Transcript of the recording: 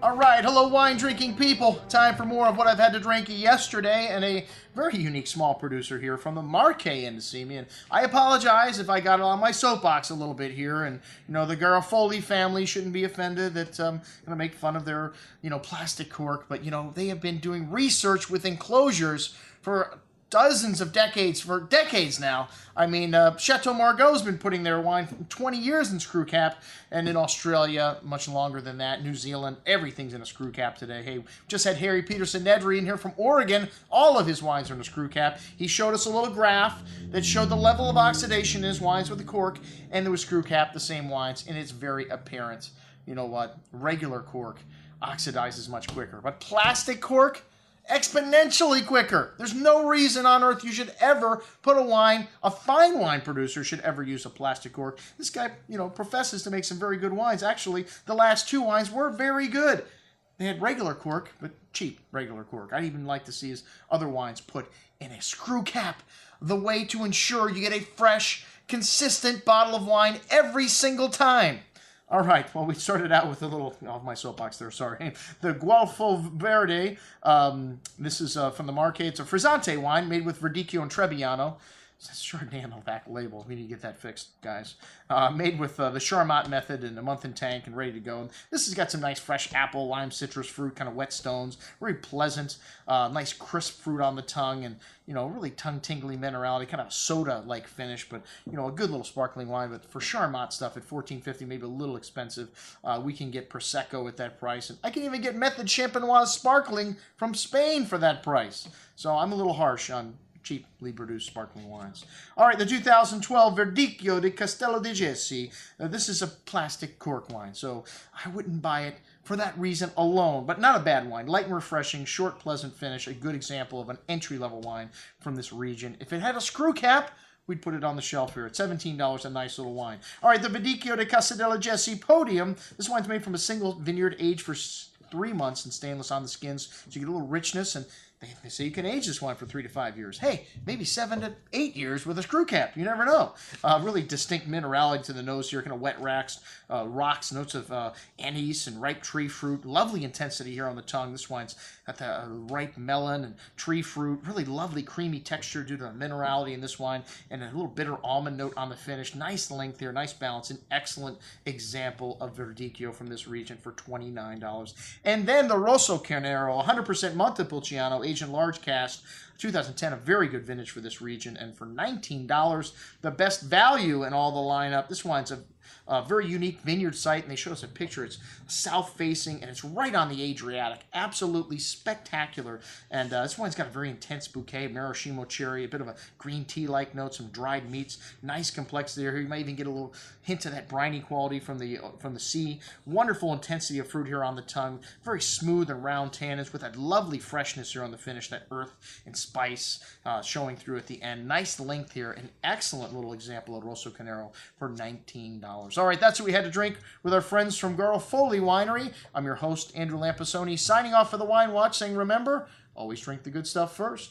All right, hello wine-drinking people. Time for more of what I've had to drink yesterday, and a very unique small producer here from the Marche in to see me. And I apologize if I got on my soapbox a little bit here, and the Garofoli family shouldn't be offended that I'm going to make fun of their plastic cork, but they have been doing research with enclosures for dozens of decades, for decades now. I mean, Chateau Margaux's been putting their wine for 20 years in screw cap, and in Australia, much longer than that. New Zealand, everything's in a screw cap today. Hey, just had Harry Peterson Nedry in here from Oregon. All of his wines are in a screw cap. He showed us a little graph that showed the level of oxidation in his wines with the cork, and there was screw cap, the same wines, and it's very apparent. You know what? Regular cork oxidizes much quicker, but plastic cork, exponentially quicker. There's no reason on earth you should ever put a fine wine producer should ever use a plastic cork. This guy, professes to make some very good wines. Actually, the last two wines were very good. They had regular cork, but cheap regular cork. I'd even like to see his other wines put in a screw cap, the way to ensure you get a fresh, consistent bottle of wine every single time. All right, well, we started out with a little, off my soapbox there, sorry. The Guelfo Verde. This is from the Marche. It's a frizzante wine made with Verdicchio and Trebbiamo. It's a Chardonnay on the back label. We need to get that fixed, guys. Made with the Charmat method in a month in tank and ready to go. And this has got some nice fresh apple, lime, citrus fruit, kind of wet stones. Very pleasant, nice crisp fruit on the tongue, and really tongue-tingly minerality, kind of soda-like finish, but a good little sparkling wine. But for Charmat stuff at $14.50, maybe a little expensive, we can get Prosecco at that price, and I can even get Method Champenoise Sparkling from Spain for that price. So I'm a little harsh on cheaply produced sparkling wines. All right, the 2012 Verdicchio di Castello di Jesi. This is a plastic cork wine, so I wouldn't buy it for that reason alone, but not a bad wine. Light and refreshing, short, pleasant finish, a good example of an entry-level wine from this region. If it had a screw cap, we'd put it on the shelf here at $17, a nice little wine. All right, the Verdicchio di Castello di Jesi Podium. This wine's made from a single vineyard aged for 3 months and stainless on the skins, so you get a little richness, and they say you can age this wine for 3 to 5 years. Hey, maybe 7 to 8 years with a screw cap. You never know. Really distinct minerality to the nose here, kind of wet rocks, notes of anise and ripe tree fruit. Lovely intensity here on the tongue. This wine's got the ripe melon and tree fruit. Really lovely creamy texture due to the minerality in this wine, and a little bitter almond note on the finish. Nice length here, nice balance. An excellent example of Verdicchio from this region for $29. And then the Rosso Conero, 100% Montepulciano, aged in large cask, 2010, a very good vintage for this region, and for $19, the best value in all the lineup. This wine's a very unique vineyard site, and they showed us a picture. It's south-facing, and it's right on the Adriatic. Absolutely spectacular. And this wine's got a very intense bouquet, maraschino cherry, a bit of a green tea-like note, some dried meats, nice complexity here. You might even get a little hint of that briny quality from the sea. Wonderful intensity of fruit here on the tongue. Very smooth and round tannins with that lovely freshness here on the finish, that earth and spice showing through at the end. Nice length here. An excellent little example of Rosso Conero for $19. All right, that's what we had to drink with our friends from Garofoli Winery. I'm your host, Andrew Lampasoni, signing off for the Wine Watch, saying remember, always drink the good stuff first.